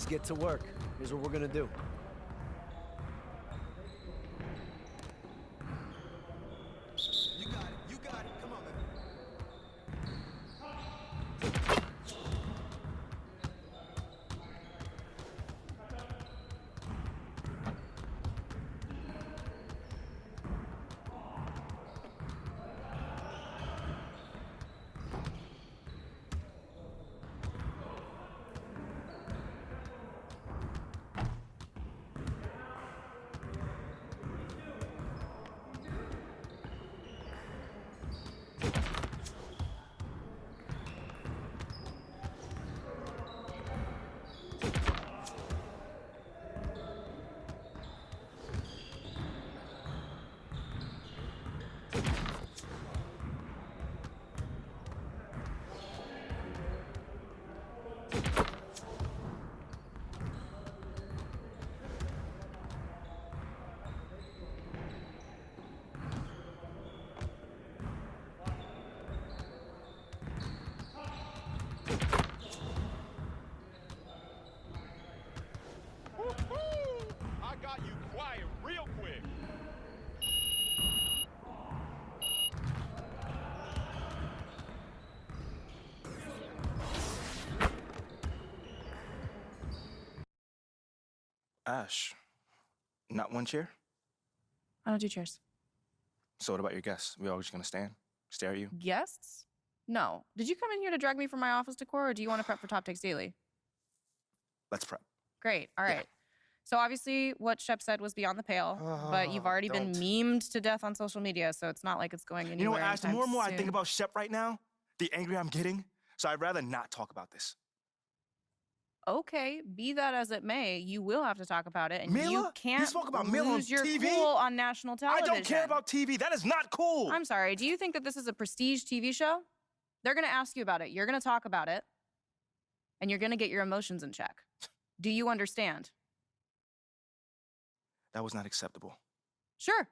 Let's get to work. Here's what we're gonna do. You got it. You got it. Come on, man. I got you quiet real quick. Ash, not one chair? I don't do chairs. So what about your guests? We all just gonna stand, stare at you? Guests? No. Did you come in here to drag me from my office decor, or do you want to prep for Top Takes Daily? Let's prep. Great. All right. Yeah. So obviously, what Shep said was beyond the pale, but you've already been don't. memed to death on social media, so it's not like it's going anywhere. You know what, Ash? The more and more I anytime think soon. about Shep right now, the angrier I'm getting. So I'd rather not talk about this. Okay, be that as it may, you will have to talk about it, and Mila? you You can't spoke about Mila on lose your TV? cool on national I television. don't care about TV. That is not cool. I'm sorry. Do you think that this is a prestige TV show? They're going to ask you about it. You're going to talk about it, and you're going to get your emotions in check. Do you understand? That was not acceptable. Sure.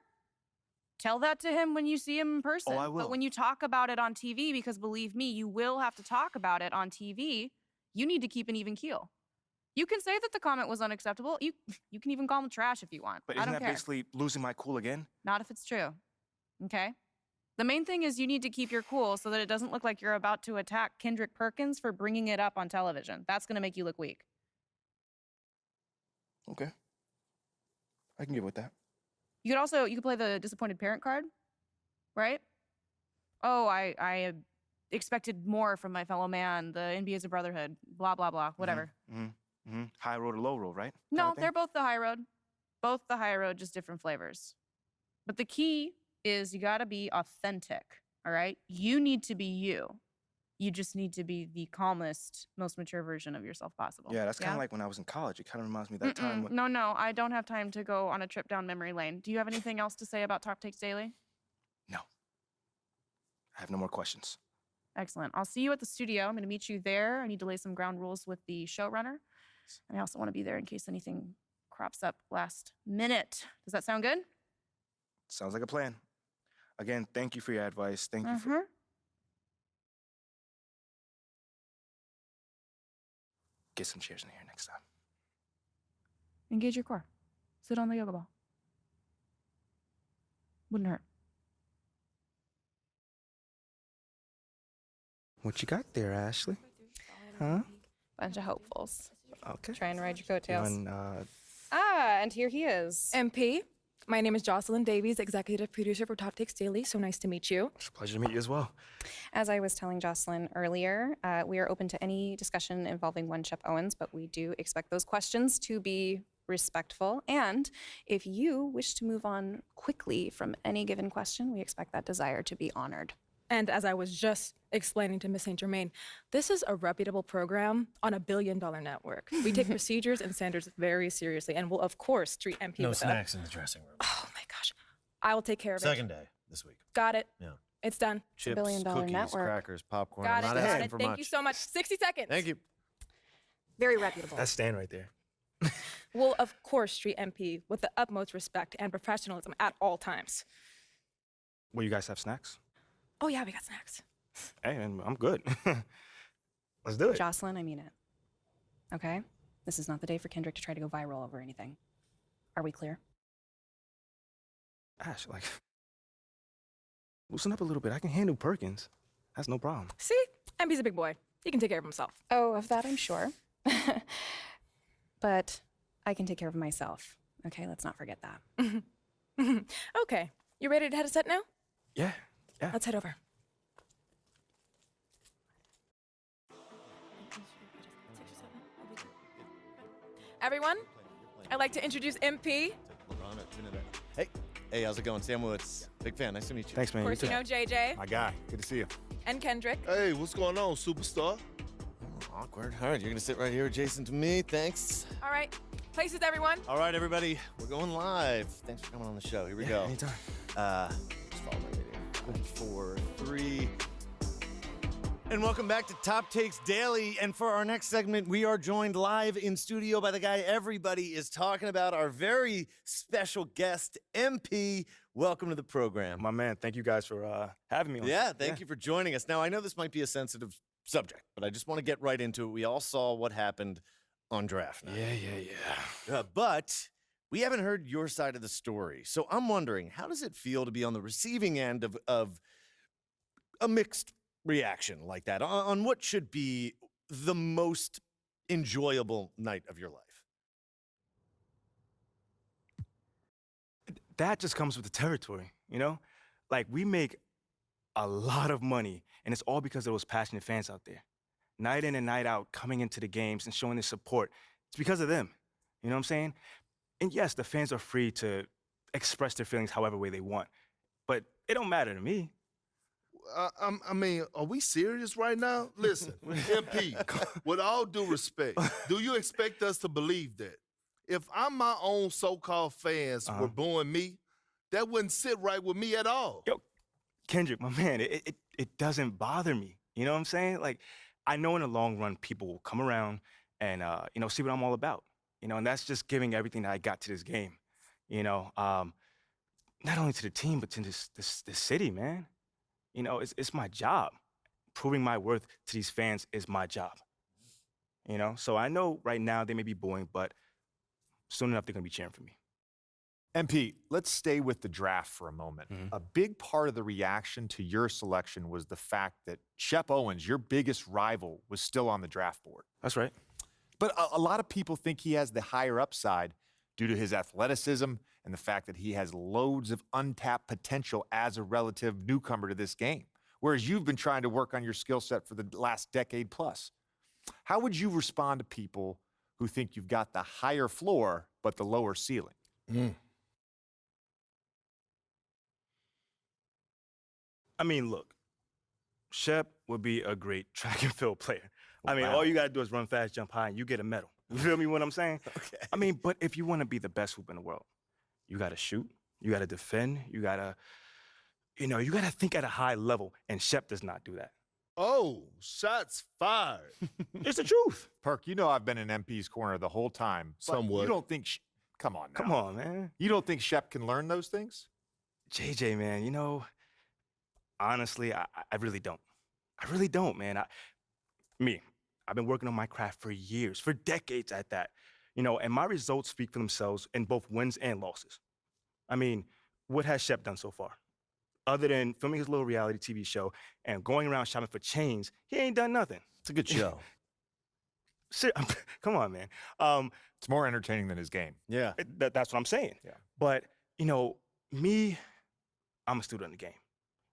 Tell that to him when you see him in person. Oh, I will. But when you talk about it on TV, because believe me, you will have to talk about it on TV, you need to keep an even keel. You can say that the comment was unacceptable. You can even call him trash if you want. But I isn't don't that care. basically losing my cool again? Not if it's true. Okay? The main thing is you need to keep your cool so that it doesn't look like you're about to attack Kendrick Perkins for bringing it up on television. That's going to make you look weak. Okay. I can get with that. You could play the disappointed parent card, right? Oh, I expected more from my fellow man. The NBA is a brotherhood. Blah, blah, blah. Whatever. High road or low road, right? No, Kinda thing? they're both the high road. Both the high road, just different flavors. But the key is you got to be authentic, all right? You need to be you. You just need to be the calmest, most mature version of yourself possible. Yeah, that's kind of like when I was in college. It kind of reminds me of that time when... No, I don't have time to go on a trip down memory lane. Do you have anything else to say about Top Takes Daily? No. I have no more questions. Excellent. I'll see you at the studio. I'm going to meet you there. I need to lay some ground rules with the showrunner. And I also want to be there in case anything crops up last minute. Does that sound good? Sounds like a plan. Again, thank you for your advice. Thank you for... Get some chairs in here next time. Engage your core. Sit on the yoga ball. Wouldn't hurt. What you got there, Ashley? Huh? Bunch of hopefuls. Okay. Trying to ride your coattails. And, And here he is. MP, my name is Jocelyn Davies, executive producer for Top Takes Daily. So nice to meet you. it's a pleasure to meet you as well. As I was telling Jocelyn earlier, we are open to any discussion involving one Shep Owens, but we do expect those questions to be respectful. And if you wish to move on quickly from any given question, we expect that desire to be honored. And as I was just explaining to Miss St. Germain, this is a reputable program on a billion-dollar network. We take procedures and standards very seriously and will, of course, treat MP No with snacks in the dressing room. Oh my gosh. I will take care of it. Second day this week. Got it. Yeah. It's done. Chips, billion-dollar cookies, network. crackers, popcorn. Got I'm it. not Got asking it. for Thank much. you so much. 60 seconds. Thank you. Very reputable. That's Stan right there. We'll, of course, treat MP with the utmost respect and professionalism at all times. Will you guys have snacks? Oh, yeah, we got snacks. Hey, I'm good. Let's do it. Jocelyn, I mean it. Okay? This is not the day for Kendrick to try to go viral over anything. Are we clear? Ash, like, loosen up a little bit. I can handle Perkins. That's no problem. See? MP's a big boy. He can take care of himself. Oh, of that I'm sure. But I can take care of myself. Okay, let's not forget that. Okay. You ready to head a set now? Yeah. Let's head over. Everyone, I'd like to introduce MP. Hey, how's it going? Sam Woods. Big fan. Nice to meet you. Thanks, man. Of course, You you too. know JJ My guy. Good to see you. and Kendrick. Hey, what's going on, superstar? Awkward. All right, you're gonna sit right here adjacent to me. Thanks. All right. Places, everyone. All right, everybody. We're going live. Thanks for coming on the show. Here we go. Anytime. Just follow my video. 4, 3. And welcome back to Top Takes Daily. And for our next segment, we are joined live in studio by the guy everybody is talking about, our very special guest, MP. Welcome to the program. My man, thank you guys for having me on. Yeah, thank you for joining us. Now, I know this might be a sensitive subject, but I just want to get right into it. We all saw what happened on draft night. Yeah. But we haven't heard your side of the story. So I'm wondering, how does it feel to be on the receiving end of a mixed reaction like that on what should be the most enjoyable night of your life? That just comes with the territory, you know? Like, we make a lot of money, and it's all because of those passionate fans out there. Night in and night out, coming into the games and showing their support. It's because of them. You know what I'm saying? And yes, the fans are free to express their feelings however way they want, but it don't matter to me. I mean, are we serious right now? Listen, MP, with all due respect, do you expect us to believe that? If I'm my own so-called fans were booing me, that wouldn't sit right with me at all. Yo, Kendrick, my man, it doesn't bother me. You know what I'm saying? Like, I know in the long run, people will come around and, see what I'm all about. You know, and that's just giving everything that I got to this game. You know, not only to the team, but to this city, man. You know, it's my job. Proving my worth to these fans is my job. You know, so I know right now they may be booing, but soon enough they're gonna be cheering for me. MP, let's stay with the draft for a moment. A big part of the reaction to your selection was the fact that Shep Owens, your biggest rival, was still on the draft board. That's right. But a lot of people think he has the higher upside due to his athleticism and the fact that he has loads of untapped potential as a relative newcomer to this game, whereas you've been trying to work on your skill set for the last decade plus. How would you respond to people who think you've got the higher floor but the lower ceiling? I mean, look, Shep would be a great track and field player. I mean, Wow. all you gotta do is run fast, jump high, and you get a medal. You feel me what I'm saying? Okay. I mean, but if you wanna be the best hoop in the world, you gotta shoot, you gotta defend, you gotta think at a high level, and Shep does not do that. Oh, shots fired. It's the truth. Perk, you know I've been in MP's corner the whole time. but Somewhat. You don't think... Come on now. Come on, man. You don't think Shep can learn those things? JJ, man, you know, honestly, I really don't. I really don't, man. I've been working on my craft for years, for decades at that. You know, and my results speak for themselves in both wins and losses. I mean, what has Shep done so far? Other than filming his little reality TV show and going around shopping for chains, he ain't done nothing. It's a good show. Come on, man. It's more entertaining than his game. Yeah. That's what I'm saying. Yeah. But, I'm a student of the game.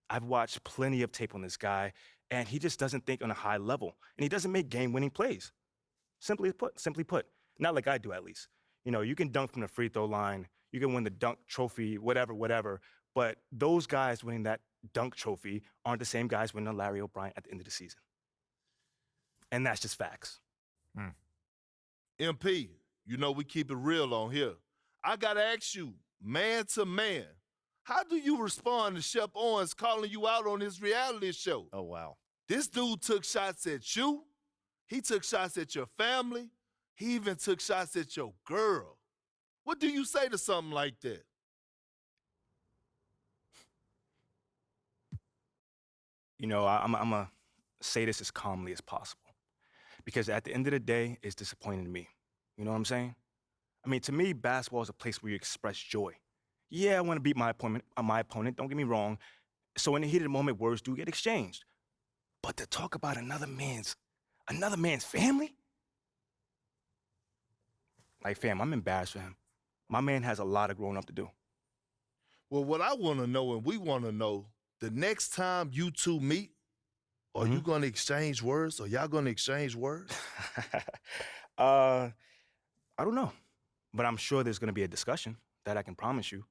I've watched plenty of tape on this guy, and he just doesn't think on a high level, and he doesn't make game-winning plays. Simply put, not like I do at least. You know, you can dunk from the free throw line, you can win the dunk trophy, whatever, but those guys winning that dunk trophy aren't the same guys winning a Larry O'Brien at the end of the season. And that's just facts. MP, you know we keep it real on here. I gotta ask you, man to man, how do you respond to Shep Owens calling you out on his reality show? Oh, wow. This dude took shots at you. He took shots at your family. He even took shots at your girl. What do you say to something like that? You know, I'm going to say this as calmly as possible. Because at the end of the day, it's disappointing to me. You know what I'm saying? I mean, to me, basketball is a place where you express joy. Yeah, I want to beat my opponent, don't get me wrong. So in the heat of the moment, words do get exchanged. But to talk about another man's family? Like, fam, I'm embarrassed for him. My man has a lot of growing up to do. Well, what I want to know, and we want to know, the next time you two meet, are you going to exchange words? Are y'all going to exchange words? I don't know. But I'm sure there's going to be a discussion. That I can promise you.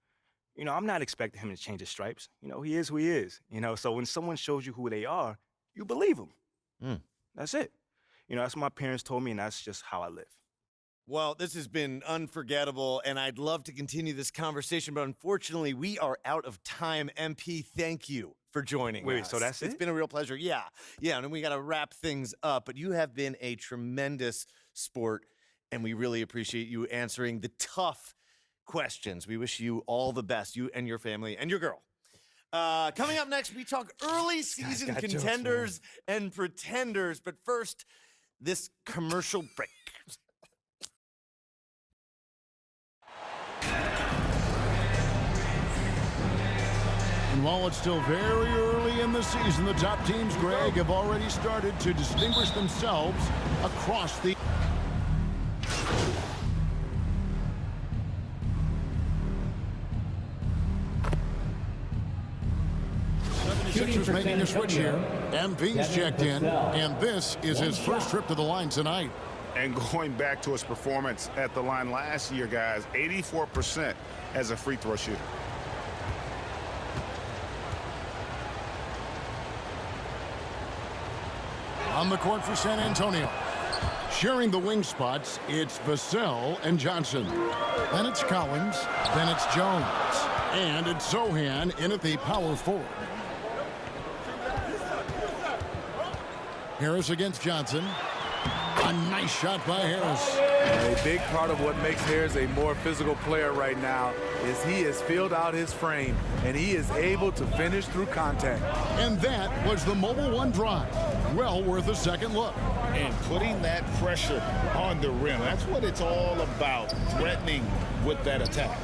You know, I'm not expecting him to change his stripes. You know, he is who he is. You know, so when someone shows you who they are, you believe them. That's it. You know, that's what my parents told me, and that's just how I live. Well, this has been unforgettable, and I'd love to continue this conversation, but unfortunately, we are out of time. MP, thank you for joining us. Wait, so that's It's it? been a real pleasure. Yeah, and then we got to wrap things up, but you have been a tremendous sport, and we really appreciate you answering the tough questions. We wish you all the best, you and your family and your girl. Coming up next, we talk early season got jokes, contenders and pretenders, but first, this commercial break. And while it's still very early in the season, the top teams, Greg, have already started to distinguish themselves across the... Sixers making a switch here. MP's checked in, and this is his first trip to the line tonight. And going back to his performance at the line last year, guys, 84% as a free throw shooter. On the court for San Antonio. Sharing the wing spots, it's Vassell and Johnson. Then it's Collins, then it's Jones. And it's Zohan in at the power forward. Harris against Johnson. A nice shot by Harris. A big part of what makes Harris a more physical player right now is he has filled out his frame, and he is able to finish through contact. And that was the Mobile One drive. Well worth a second look. And putting that pressure on the rim. That's what it's all about, threatening with that attack.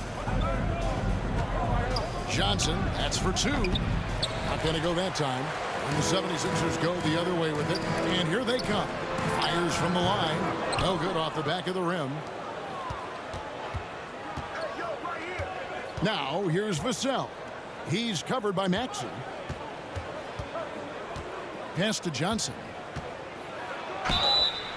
Johnson, that's for two. Not going to go that time. And the 76ers go the other way with it. And here they come. Fires from the line. No good off the back of the rim. Now, here's Vassell. He's covered by Maxey. Pass to Johnson.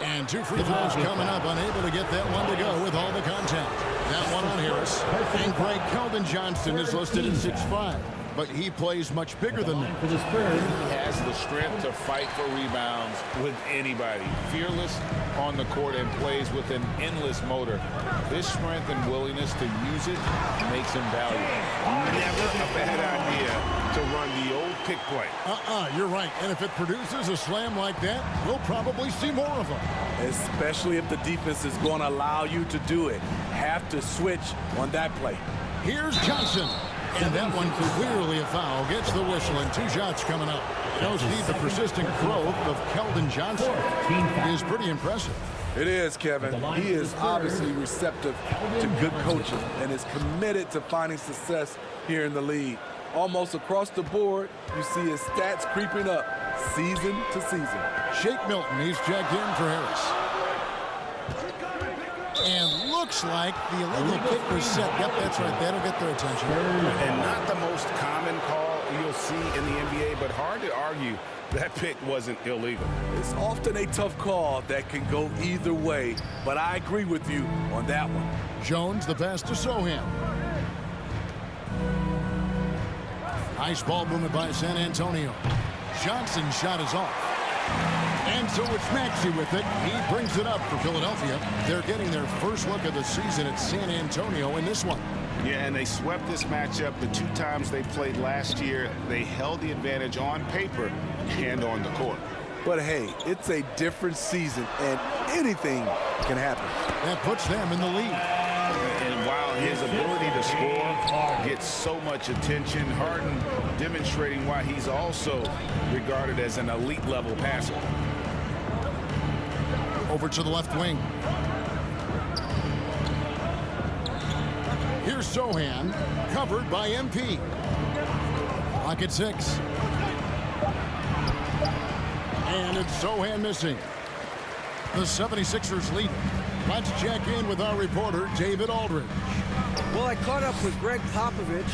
And two free throws coming up. Unable to get that one to go with all the contact. That one on Harris. And Greg Keldon Johnson is listed at 6'5". But he plays much bigger than that. He has the strength to fight for rebounds with anybody. Fearless on the court and plays with an endless motor. His strength and willingness to use it makes him valuable. Never a bad idea to run the old pick play. You're right. And if it produces a slam like that, we'll probably see more of them. Especially if the defense is going to allow you to do it. Have to switch on that play. Here's Johnson. And that one clearly a foul. Gets the whistle, and two shots coming up. Shows Steve, the persistent growth of Keldon Johnson is pretty impressive. It is, Kevin. He is obviously receptive to good coaching and is committed to finding success here in the league. Almost across the board, you see his stats creeping up season to season. Shake Milton, he's checked in for Harris. And looks like the illegal kick was set. Yep, that's right. That'll get their attention. And not the most common call you'll see in the NBA, but hard to argue that pick wasn't illegal. It's often a tough call that can go either way, but I agree with you on that one. Jones, the pass to Sohan. Nice ball movement by San Antonio. Johnson's shot is off. And so it's Maxey with it. He brings it up for Philadelphia. They're getting their first look of the season at San Antonio in this one. Yeah, and they swept this matchup the two times they played last year. They held the advantage on paper and on the court. But hey, it's a different season, and anything can happen. That puts them in the lead. And while his ability to score gets so much attention, Harden demonstrating why he's also regarded as an elite-level passer. Over to the left wing. Here's Sohan, covered by MP. Clock at 6. And it's Sohan missing. The 76ers lead. Let's check in with our reporter, David Aldridge. Well, I caught up with Greg Popovich.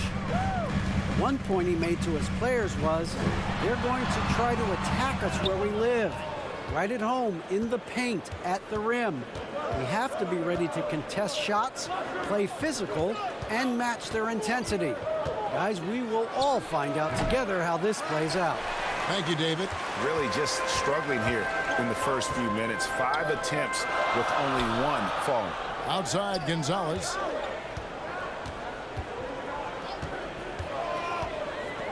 One point he made to his players was, they're going to try to attack us where we live. Right at home, in the paint, at the rim. We have to be ready to contest shots, play physical, and match their intensity. Guys, we will all find out together how this plays out. Thank you, David. Really just struggling here in the first few minutes. 5 attempts with only 1 falling. Outside, Gonzalez.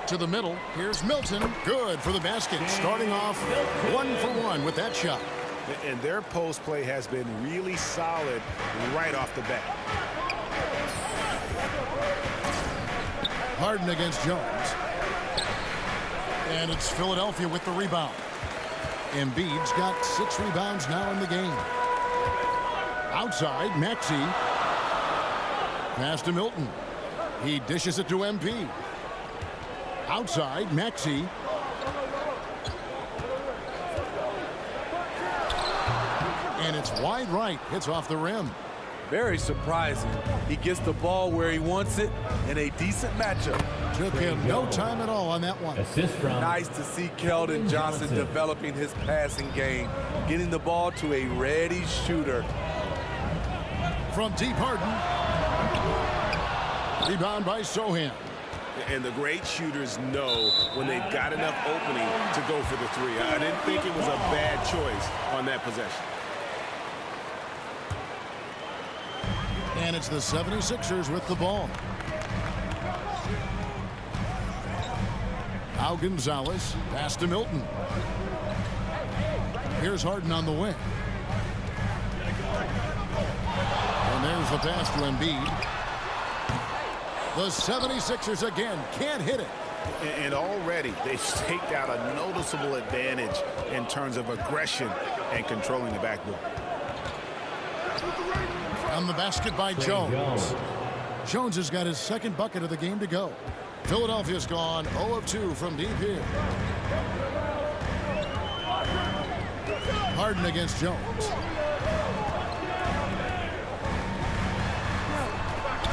To the middle. Here's Milton. Good for the basket. Starting off 1 for 1 with that shot. And their post play has been really solid right off the bat. Harden against Jones. And it's Philadelphia with the rebound. Embiid's got 6 rebounds now in the game. Outside, Maxey. Pass to Milton. He dishes it to MP. Outside, Maxey. And it's wide right. Hits off the rim. Very surprising. He gets the ball where he wants it in a decent matchup. Took him no time at all on that one. Nice to see Keldon Johnson developing his passing game, getting the ball to a ready shooter. From deep, Harden. Rebound by Sohan. And the great shooters know when they've got enough opening to go for the 3. I didn't think it was a bad choice on that possession. And it's the 76ers with the ball. Now Gonzalez, pass to Milton. Here's Harden on the wing. And there's the pass to Embiid. The 76ers again can't hit it. And already they've staked out a noticeable advantage in terms of aggression and controlling the backboard. On the basket by Jones. Jones has got his 2nd bucket of the game to go. Philadelphia's gone 0 of 2 from deep here. Harden against Jones.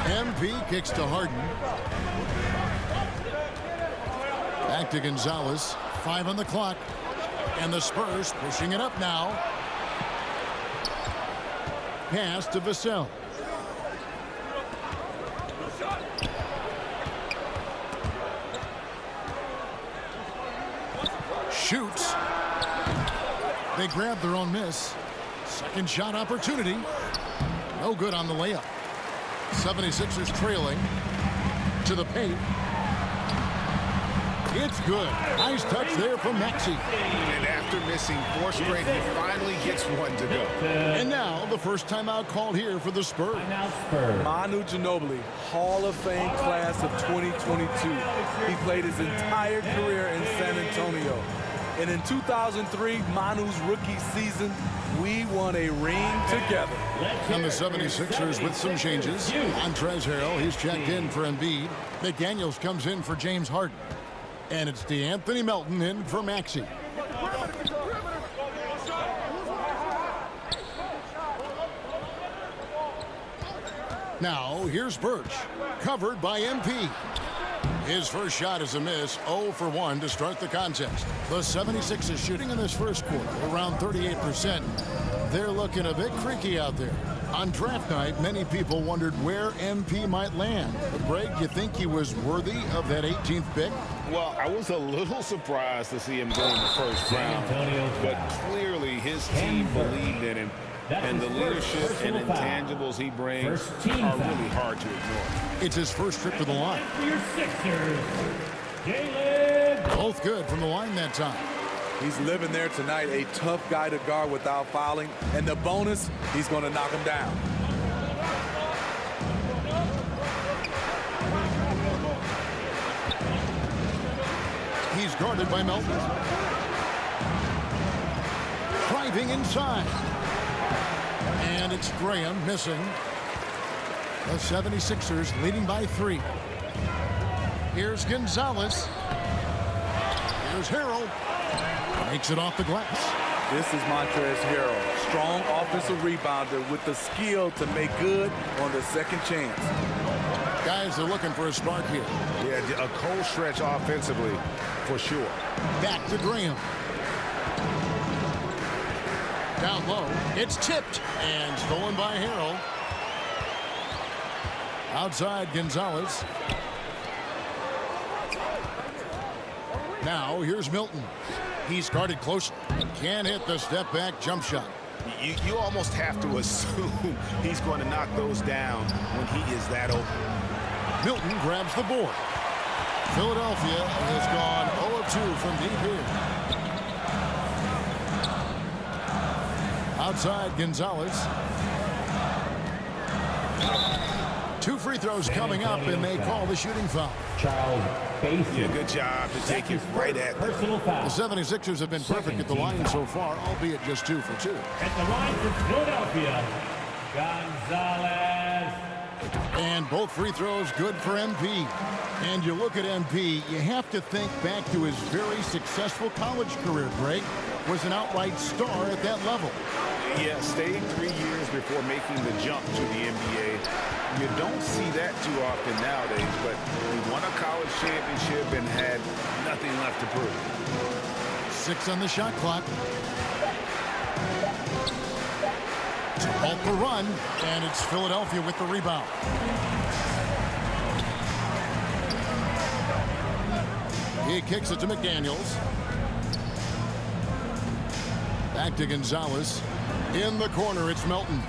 MP kicks to Harden. Back to Gonzalez. 5 on the clock. And the Spurs pushing it up now. Pass to Vassell. Shoots. They grab their own miss. Second shot opportunity. No good on the layup. 76ers trailing to the paint. It's good. Nice touch there from Maxey. And after missing 4 straight, he finally gets 1 to go. And now the first timeout called here for the Spurs. Manu Ginobili, Hall of Fame class of 2022. He played his entire career in San Antonio. And in 2003, Manu's rookie season, we won a ring together. And the 76ers with some changes. Montrezl Harrell, he's checked in for Embiid. McDaniels comes in for James Harden. And it's DeAnthony Melton in for Maxey. Now, here's Birch, covered by MP. His first shot is a miss, 0 for 1 to start the contest. The 76ers shooting in this first quarter, around 38%. They're looking a bit creaky out there. On draft night, many people wondered where MP might land. But Greg, you think he was worthy of that 18th pick? Well, I was a little surprised to see him go in the first round. But clearly his team believed in him. And the leadership and intangibles he brings are really hard to ignore. It's his first trip to the line. Both good from the line that time. He's living there tonight, a tough guy to guard without fouling. And the bonus, he's going to knock him down. He's guarded by Melton. Driving inside. And it's Graham missing. The 76ers leading by 3. Here's Gonzalez. Here's Harrell. Makes it off the glass. This is Montrezl Harrell, strong offensive rebounder with the skill to make good on the second chance. Guys are looking for a spark here. Yeah, a cold stretch offensively, for sure. Back to Graham. Down low. It's tipped and stolen by Harrell. Outside Gonzalez. Now here's Milton. He's guarded closely. Can't hit the step back jump shot. You almost have to assume he's going to knock those down when he is that open. Milton grabs the board. Philadelphia has gone 0-2 from deep here. Outside Gonzalez. 2 free throws coming up, and they call the shooting foul. Charles Basin. Yeah, good job to take it right at them. The 76ers have been perfect at the line so far, albeit just 2 for 2. At the line for Philadelphia, Gonzalez. And both free throws good for MP. And you look at MP, you have to think back to his very successful college career, Greg. Was an outright star at that level. Yeah, stayed 3 years before making the jump to the NBA. You don't see that too often nowadays, but he won a college championship and had nothing left to prove. 6 on the shot clock. To halt the run, and it's Philadelphia with the rebound. He kicks it to McDaniels. Back to Gonzalez. In the corner, it's Melton.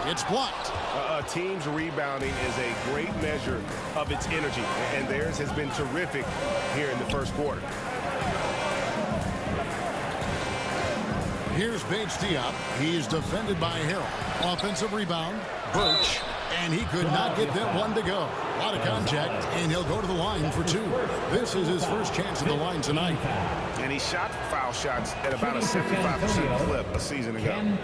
It's blocked. A team's rebounding is a great measure of its energy, and theirs has been terrific here in the first quarter. Here's Bates Diop. He's defended by Harrell. Offensive rebound, Birch, and he could not get that one to go. A lot of contact, and he'll go to the line for 2. This is his first chance at the line tonight. And he shot foul shots at about a 75% clip a season ago.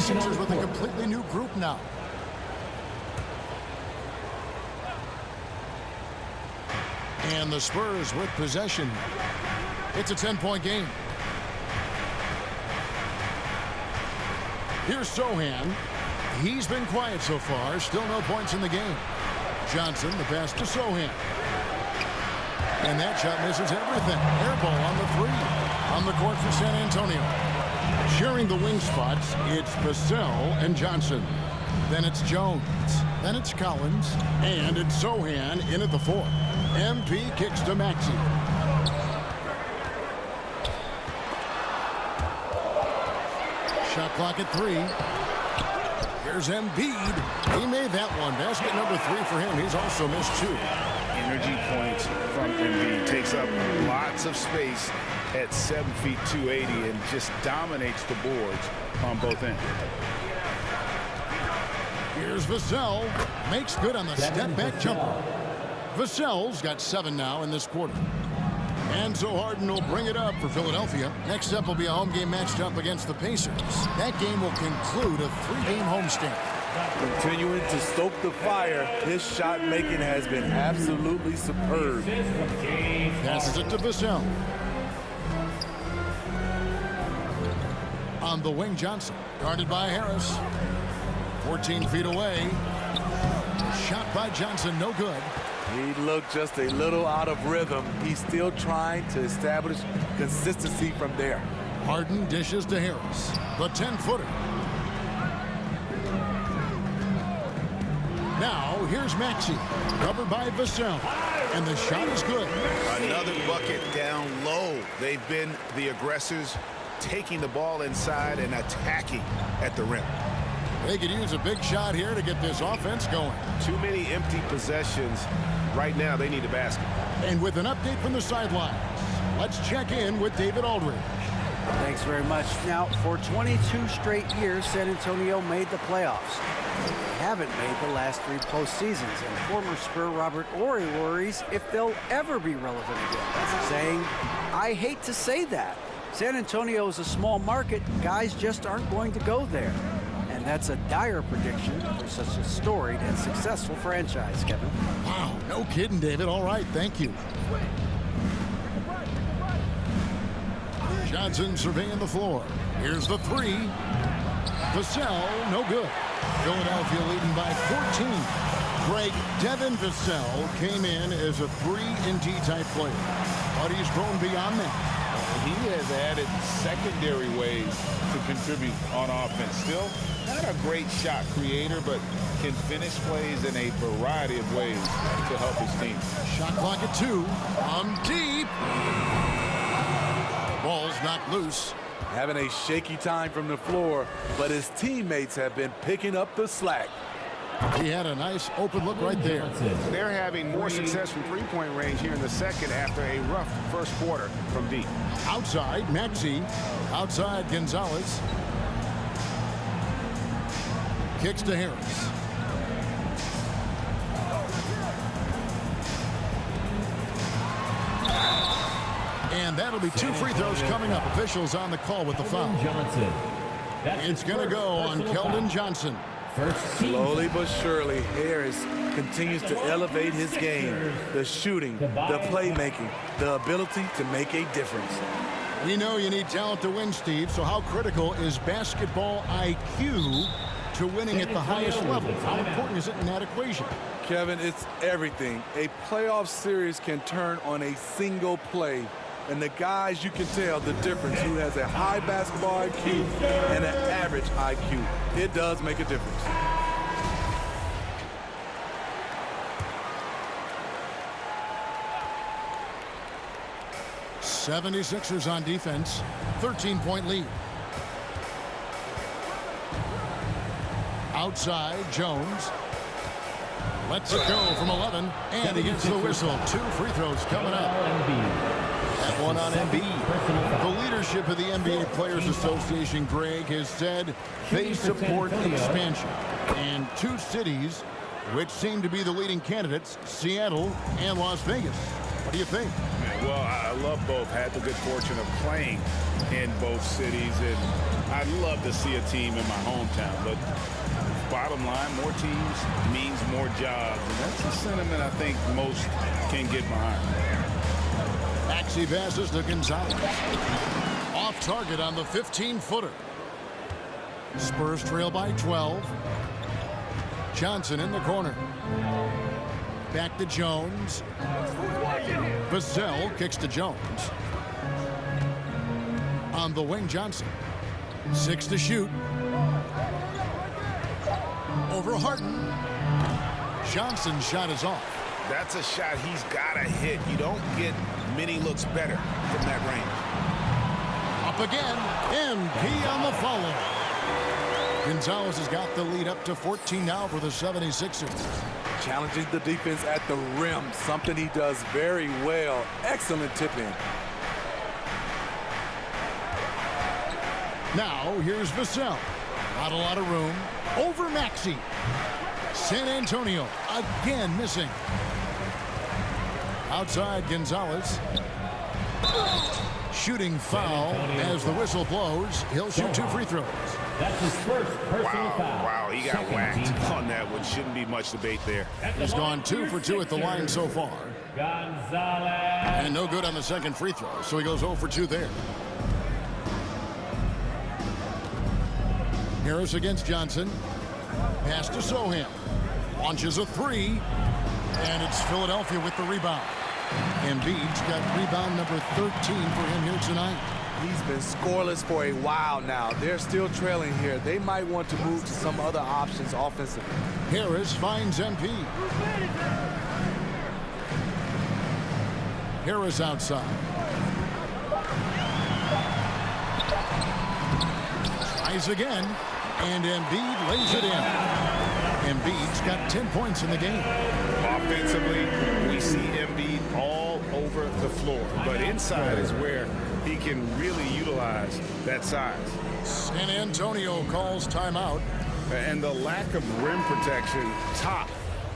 Sixers with a completely new group now. And the Spurs with possession. It's a 10-point game. Here's Sohan. He's been quiet so far. Still no points in the game. Johnson, the pass to Sohan. And that shot misses everything. Air ball on the 3. On the court for San Antonio. Sharing the wing spots, it's Vassell and Johnson. Then it's Jones. Then it's Collins. And it's Sohan in at the 4. MP kicks to Maxey. Shot clock at 3. Here's Embiid. He made that one. Basket number 3 for him. He's also missed 2. Energy points from Embiid. Takes up lots of space at 7 feet 280 and just dominates the boards on both ends. Here's Vassell. Makes good on the step-back jumper. Vassell's got 7 now in this quarter. And so Harden will bring it up for Philadelphia. Next up will be a home game matched up against the Pacers. That game will conclude a 3-game homestand. Continuing to stoke the fire, his shot making has been absolutely superb. Passes it to Vassell. On the wing, Johnson. Guarded by Harris. 14 feet away. Shot by Johnson, no good. He looked just a little out of rhythm. He's still trying to establish consistency from there. Harden dishes to Harris. The 10-footer. Now, here's Maxey. Covered by Vassell. And the shot is good. Another bucket down low. They've been the aggressors, taking the ball inside and attacking at the rim. They could use a big shot here to get this offense going. Too many empty possessions. Right now, they need a basket. And with an update from the sidelines, let's check in with David Aldridge. Thanks very much. Now, for 22 straight years, San Antonio made the playoffs. They haven't made the last 3 postseasons, and former Spur Robert Horry worries if they'll ever be relevant again, saying, I hate to say that. San Antonio is a small market. Guys just aren't going to go there. And that's a dire prediction for such a storied and successful franchise, Kevin. Wow, no kidding, David. All right, thank you. Johnson surveying the floor. Here's the 3. Vassell, no good. Philadelphia leading by 14. Greg Devin Vassell came in as a 3-and-D type player, but he's grown beyond that. He has added secondary ways to contribute on offense. Still not a great shot creator, but can finish plays in a variety of ways to help his team. Shot clock at 2. On deep. Ball's knocked loose. Having a shaky time from the floor, but his teammates have been picking up the slack. He had a nice open look right there. They're having more success from three-point range here in the second after a rough first quarter from deep. Outside, Maxey. Outside, Gonzalez. Kicks to Harris. And that'll be 2 free throws coming up. Officials on the call with the foul. It's going to go on Keldon Johnson. Slowly but surely, Harris continues to elevate his game. The shooting, the playmaking, the ability to make a difference. We know you need talent to win, Steve, so how critical is basketball IQ to winning at the highest level? How important is it in that equation? Kevin, it's everything. A playoff series can turn on a single play. And the guys, you can tell the difference who has a high basketball IQ and an average IQ. It does make a difference. '76ers on defense, 13-point lead. Outside, Jones. Lets it go from 11, and he gets the whistle. 2 free throws coming up. That one on Embiid. The leadership of the NBA Players Association, Greg, has said they support expansion. And 2 cities which seem to be the leading candidates, Seattle and Las Vegas. What do you think? Well, I love both. Had the good fortune of playing in both cities, and I'd love to see a team in my hometown. But bottom line, more teams means more jobs, and that's a sentiment I think most can get behind. Maxey passes to Gonzalez. Off target on the 15-footer. Spurs trail by 12. Johnson in the corner. Back to Jones. Vassell kicks to Jones. On the wing, Johnson. 6 to shoot. Over Harden. Johnson's shot is off. That's a shot he's got to hit. You don't get many looks better from that range. Up again. MP on the follow. Gonzalez has got the lead up to 14 now for the 76ers. Challenging the defense at the rim, something he does very well. Excellent tip-in. Now, here's Vassell. Not a lot of room. Over Maxey. San Antonio again missing. Outside Gonzalez. Shooting foul as the whistle blows. He'll shoot 2 free throws. That's his first personal foul. Wow, he got whacked on that one. Shouldn't be much debate there. He's gone 2 for 2 at the line so far. Gonzalez. And no good on the second free throw, so he goes 0 for 2 there. Harris against Johnson. Pass to Sohan. Launches a 3. And it's Philadelphia with the rebound. Embiid's got rebound number 13 for him here tonight. He's been scoreless for a while now. They're still trailing here. They might want to move to some other options offensively. Harris finds MP. Harris outside. Tries again. And Embiid lays it in. Embiid's got 10 points in the game. Offensively, we see Embiid all over the floor, but inside is where he can really utilize that size. San Antonio calls timeout. And the lack of rim protection, top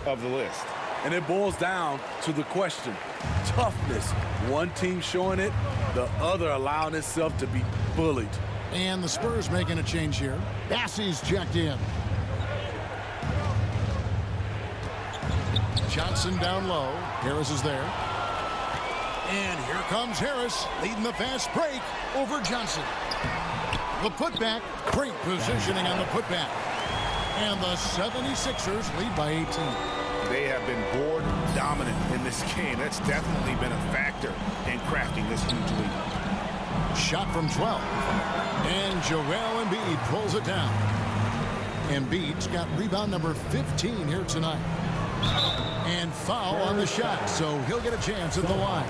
of the list. And it boils down to the question, toughness. One team showing it, the other allowing itself to be bullied. And the Spurs making a change here. Bassey's checked in. Johnson down low. Harris is there. And here comes Harris, leading the fast break over Johnson. The putback, great positioning on the putback. And the 76ers lead by 18. They have been board dominant in this game. That's definitely been a factor in crafting this huge lead. Shot from 12. And Joel Embiid pulls it down. Embiid's got rebound number 15 here tonight. And foul on the shot, so he'll get a chance at the line.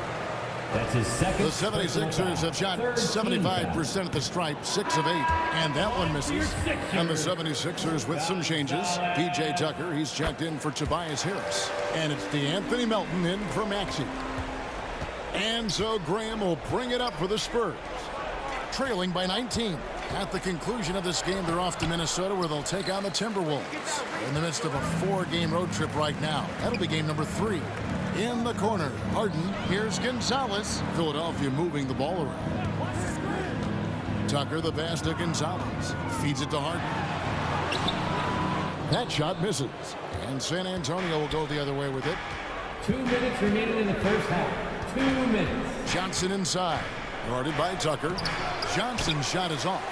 That's his second. The 76ers have shot 75% at the stripe, 6 of 8, and that one misses. And the 76ers with some changes. P.J. Tucker, he's checked in for Tobias Harris. And it's DeAnthony Melton in for Maxey. And so Graham will bring it up for the Spurs, trailing by 19. At the conclusion of this game, they're off to Minnesota, where they'll take on the Timberwolves. In the midst of a 4-game road trip right now. That'll be game number 3. In the corner, Harden, here's Gonzalez. Philadelphia moving the ball around. Tucker, the pass to Gonzalez. Feeds it to Harden. That shot misses. And San Antonio will go the other way with it. 2 minutes remaining in the first half. 2 minutes. Johnson inside. Guarded by Tucker. Johnson's shot is off.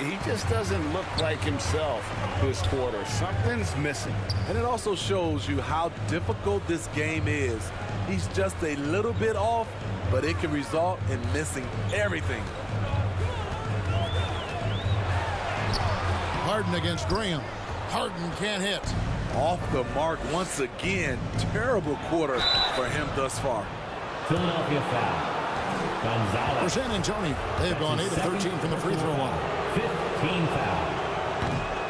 He just doesn't look like himself this quarter. Something's missing. And it also shows you how difficult this game is. He's just a little bit off, but it can result in missing everything. Harden against Graham. Harden can't hit. Off the mark once again. Terrible quarter for him thus far. Philadelphia foul. Gonzalez. For San Antonio, they've gone 8 of 13 from the free throw line. 15 foul.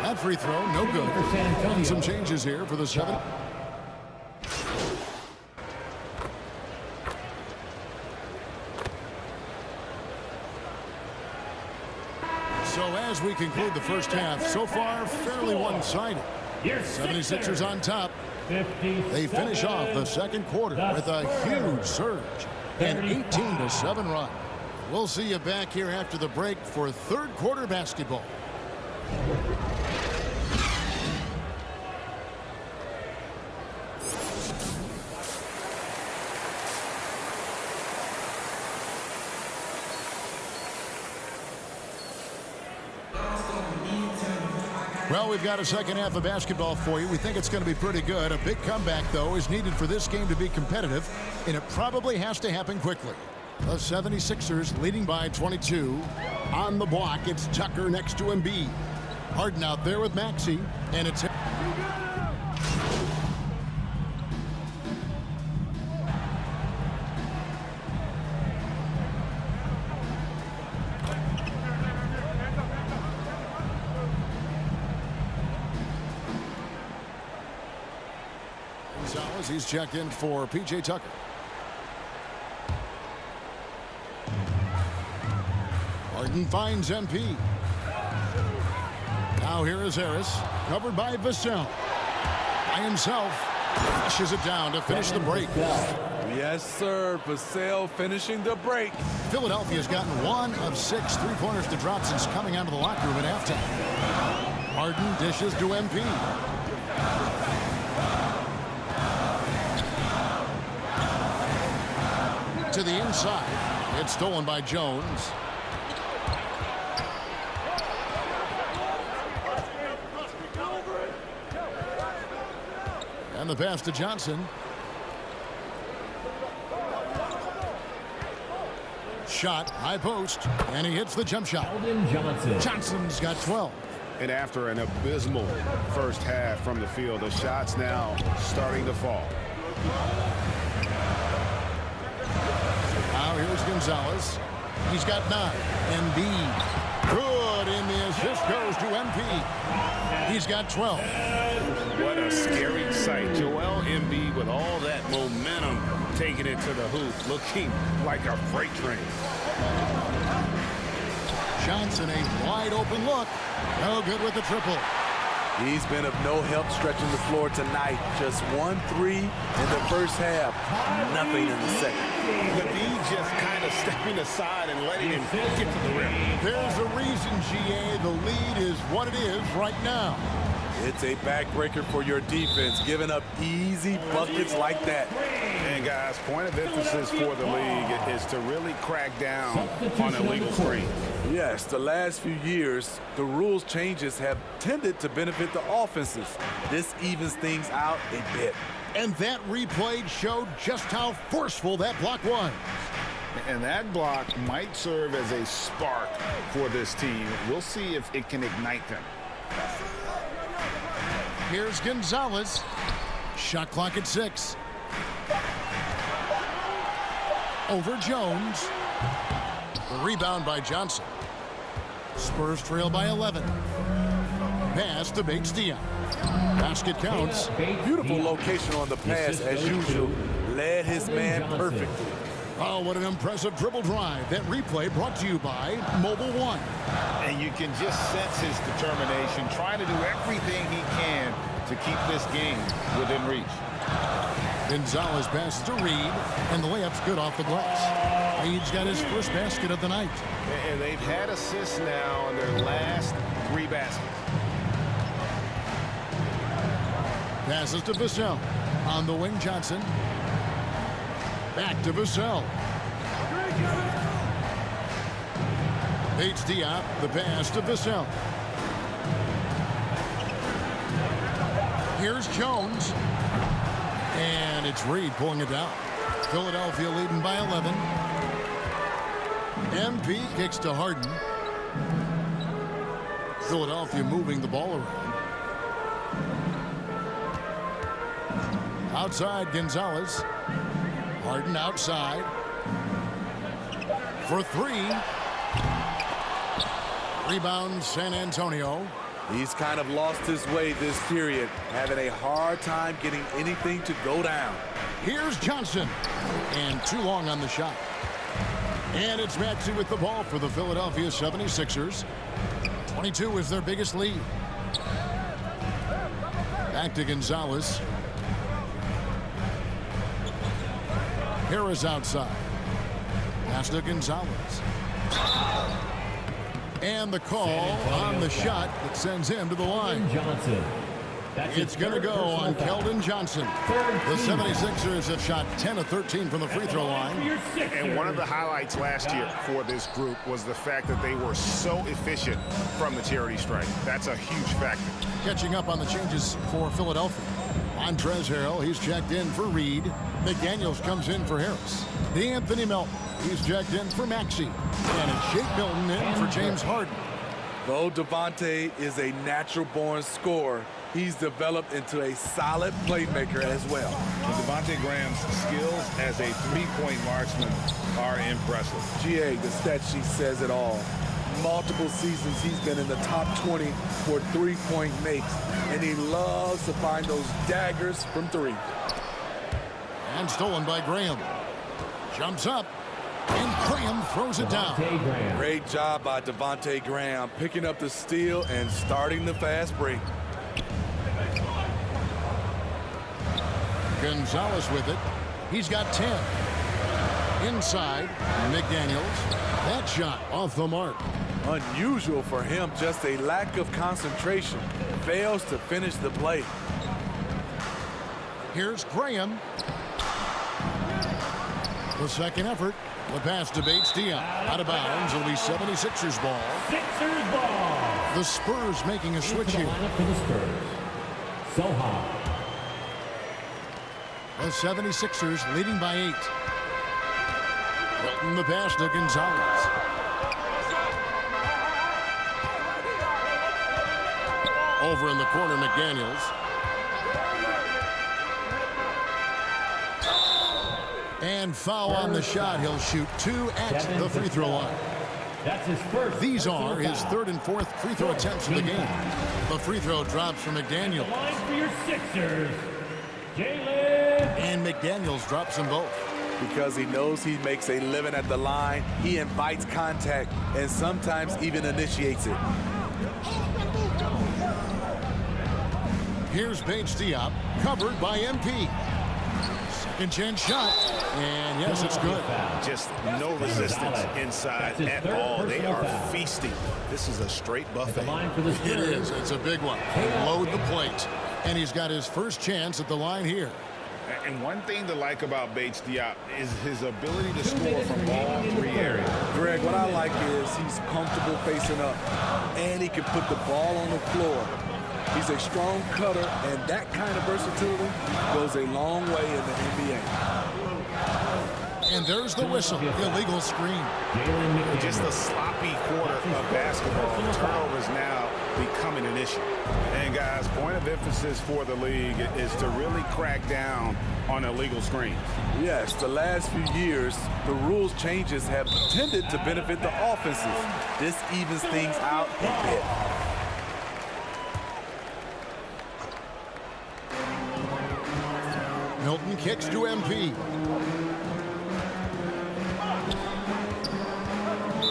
That free throw, no good. And some changes here for the 7. So as we conclude the first half, so far fairly one-sided. 76ers on top. They finish off the second quarter with a huge surge. An 18-7 run. We'll see you back here after the break for third quarter basketball. Well, we've got a second half of basketball for you. We think it's going to be pretty good. A big comeback, though, is needed for this game to be competitive, and it probably has to happen quickly. The 76ers leading by 22. On the block, it's Tucker next to Embiid. Harden out there with Maxey, and it's... Gonzalez, he's checked in for P.J. Tucker. Harden finds MP. Now here is Harris, covered by Vassell. By himself, flushes it down to finish the break. Yes, sir. Vassell finishing the break. Philadelphia's gotten 1 of 6 three-pointers to drop since coming out of the locker room at halftime. Harden dishes to MP. To the inside. It's stolen by Jones. And the pass to Johnson. Shot, high post, and he hits the jump shot. Johnson's got 12. And after an abysmal first half from the field, the shots now starting to fall. Now here's Gonzalez. He's got 9. Embiid. Good, and the assist goes to MP. He's got 12. What a scary sight. Joel Embiid with all that momentum taking it to the hoop, looking like a freight train. Johnson, a wide open look. No good with the triple. He's been of no help stretching the floor tonight. Just 1 3 in the first half. Nothing in the second. Embiid just kind of stepping aside and letting him get to the rim. There's a reason, GA, the lead is what it is right now. It's a backbreaker for your defense, giving up easy buckets like that. And guys, point of emphasis for the league is to really crack down on illegal screens. Yes, the last few years, the rules changes have tended to benefit the offenses. This evens things out a bit. And that replay showed just how forceful that block was. And that block might serve as a spark for this team. We'll see if it can ignite them. Here's Gonzalez. Shot clock at 6. Over Jones. The rebound by Johnson. Spurs trail by 11. Pass to Bates Diop. Basket counts. Beautiful location on the pass as usual. Led his man perfectly. Oh, what an impressive dribble drive. That replay brought to you by Mobile One. And you can just sense his determination, trying to do everything he can to keep this game within reach. Gonzalez passes to Reed, and the layup's good off the glass. Reed's got his first basket of the night. And they've had assists now in their last 3 baskets. Passes to Vassell. On the wing, Johnson. Back to Vassell. Bates Diop, the pass to Vassell. Here's Jones. And it's Reed pulling it down. Philadelphia leading by 11. MP kicks to Harden. Philadelphia moving the ball around. Outside, Gonzalez. Harden outside. For 3. Rebound, San Antonio. He's kind of lost his way this period, having a hard time getting anything to go down. Here's Johnson. And too long on the shot. And it's Maxey with the ball for the Philadelphia 76ers. 22 is their biggest lead. Back to Gonzalez. Harris outside. Pass to Gonzalez. And the call on the shot that sends him to the line. It's going to go on Keldon Johnson. The 76ers have shot 10 of 13 from the free throw line. And one of the highlights last year for this group was the fact that they were so efficient from the charity stripe. That's a huge factor. Catching up on the changes for Philadelphia. Montrezl Harrell, he's checked in for Reed. McDaniels comes in for Harris. D'Anthony Melton, he's checked in for Maxey. And it's Shake Milton in for James Harden. Though Devontae is a natural-born scorer, he's developed into a solid playmaker as well. And Devontae Graham's skills as a three-point marksman are impressive. GA, the stat sheet says it all. Multiple seasons he's been in the top 20 for three-point makes, and he loves to find those daggers from 3. And stolen by Graham. Jumps up, and Graham throws it down. Great job by Devontae Graham, picking up the steal and starting the fast break. Gonzalez with it. He's got 10. Inside, McDaniels. That shot off the mark. Unusual for him, just a lack of concentration. Fails to finish the play. Here's Graham. The second effort. The pass to Bates Diop. Out of bounds. It'll be 76ers ball. Sixers ball. The Spurs making a switch here. For the Spurs. Soha. The 76ers leading by 8. Hilton the pass to Gonzalez. Over in the corner, McDaniels. And foul on the shot. He'll shoot 2 at the free throw line. That's his first. These personal are his foul. third and fourth free throw attempts of the game. The free throw drops for McDaniels. Line for your Sixers, Jalen. And McDaniels drops them both. Because he knows he makes a living at the line, he invites contact and sometimes even initiates it. Here's Paige Diop, covered by MP. Second chance shot, and yes, it's good. Just no resistance inside at all. They are feasting. This is a straight buffet. It is. It's a big one. They load the plate, and he's got his first chance at the line here. And one thing to like about Bates Diop is his ability to score from all three areas. Greg, what I like is he's comfortable facing up, and he can put the ball on the floor. He's a strong cutter, and that kind of versatility goes a long way in the NBA. And there's the whistle. Illegal screen. Just a sloppy quarter of basketball. Turnovers now becoming an issue. And guys, point of emphasis for the league is to really crack down on illegal screens. Yes, the last few years, the rules changes have tended to benefit the offenses. This evens things out a bit. Milton kicks to MP.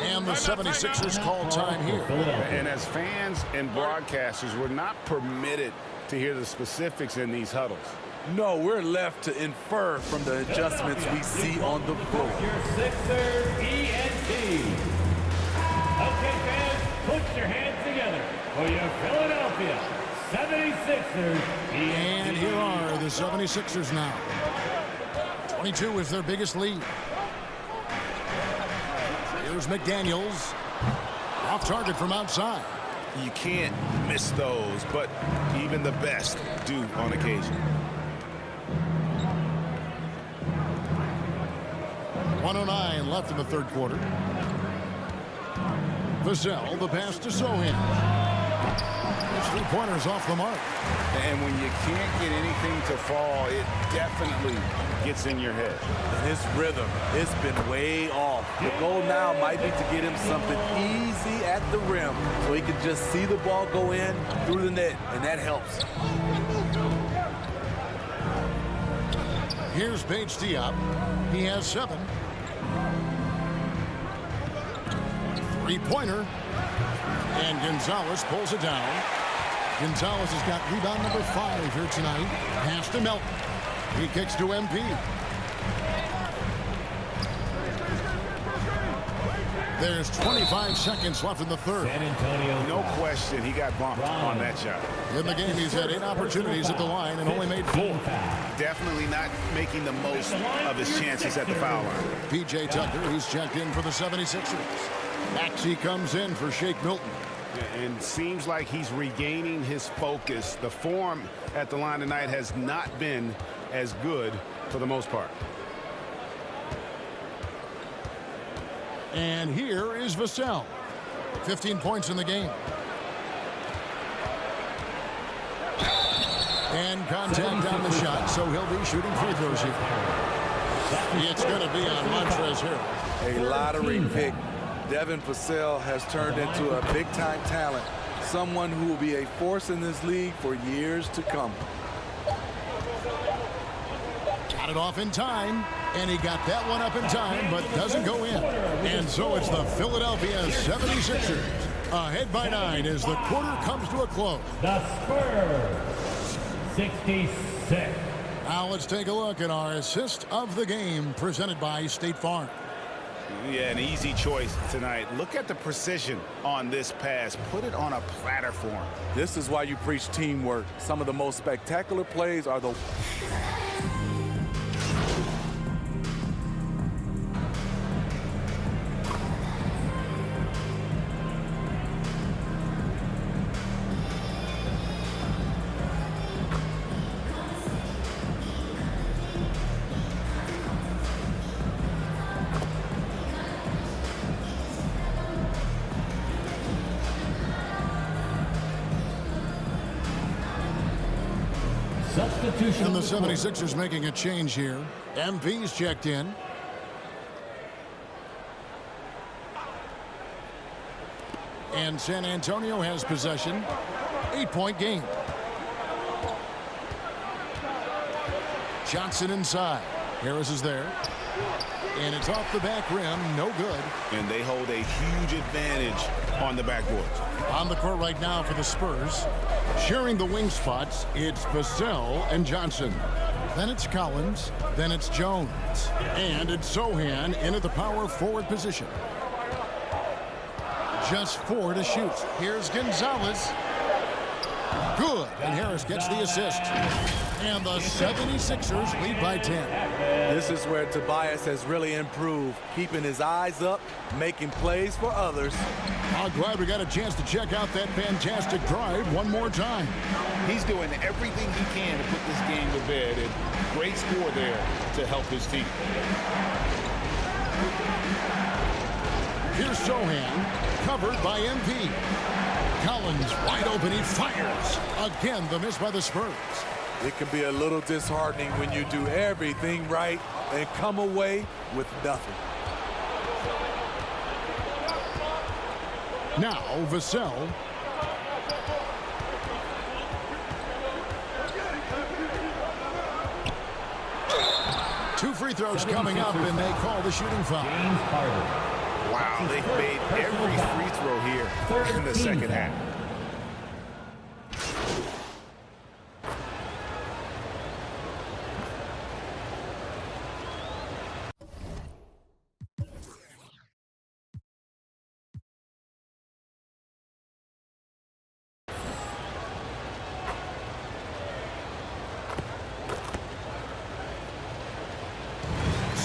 And the 76ers call time here. And as fans and broadcasters, we're not permitted to hear the specifics in these huddles. No, we're left to infer from the adjustments we see on the floor. Your Sixer ENT. Okay, fans, put your hands together for your Philadelphia 76ers ENT. And here are the 76ers now. 22 is their biggest lead. Here's McDaniels. Off target from outside. You can't miss those, but even the best do on occasion. 1:09 left in the third quarter. Vassell, the pass to Sohan. Three-pointers off the mark. And when you can't get anything to fall, it definitely gets in your head. And his rhythm, it's been way off. The goal now might be to get him something easy at the rim so he can just see the ball go in through the net, and that helps. Here's Paige Diop. He has 7. Three-pointer. And Gonzalez pulls it down. Gonzalez has got rebound number 5 here tonight. Pass to Melton. He kicks to MP. There's 25 seconds left in the third. San Antonio. No question, he got bumped on that shot. In the game, he's had 8 opportunities at the line and only made 4. Definitely not making the most of his chances at the foul line. P.J. Tucker, he's checked in for the 76ers. Maxey comes in for Shake Milton. And seems like he's regaining his focus. The form at the line tonight has not been as good for the most part. And here is Vassell. 15 points in the game. And contact on the shot, so he'll be shooting free throws here. It's going to be on Montrezl Harrell. A lottery pick. Devin Vassell has turned into a big-time talent, someone who will be a force in this league for years to come. Got it off in time, and he got that one up in time, but doesn't go in. And so it's the Philadelphia 76ers ahead by 9 as the quarter comes to a close. The Spurs, 66. Now let's take a look at our assist of the game presented by State Farm. Yeah, an easy choice tonight. Look at the precision on this pass. Put it on a platter for him. This is why you preach teamwork. Some of the most spectacular plays are the... Substitution. And the 76ers making a change here. MP's checked in. And San Antonio has possession. 8-point game. Johnson inside. Harris is there. And it's off the back rim. No good. And they hold a huge advantage on the backboard. On the court right now for the Spurs. Sharing the wing spots, it's Vassell and Johnson. Then it's Collins. Then it's Jones. And it's Sohan into the power forward position. Just 4 to shoot. Here's Gonzalez. Good. And Harris gets the assist. And the 76ers lead by 10. This is where Tobias has really improved, keeping his eyes up, making plays for others. I'm glad we got a chance to check out that fantastic drive one more time. He's doing everything he can to put this game to bed, and great score there to help his team. Here's Sohan, covered by MP. Collins wide open, he fires. Again, the miss by the Spurs. It can be a little disheartening when you do everything right and come away with nothing. Now, Vassell. Two free throws coming up, and they call the shooting foul. Wow, they've made every free throw here in the second half.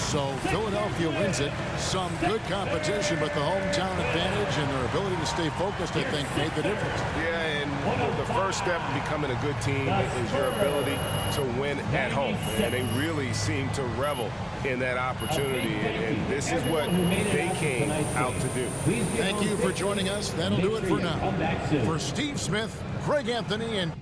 So Philadelphia wins it. Some good competition, but the hometown advantage and their ability to stay focused, I think, made the difference. Yeah, and the first step in becoming a good team is your ability to win at home. And they really seem to revel in that opportunity, and this is what they came out to do. Thank you for joining us. That'll do it for now. For Steve Smith, Craig Anthony, and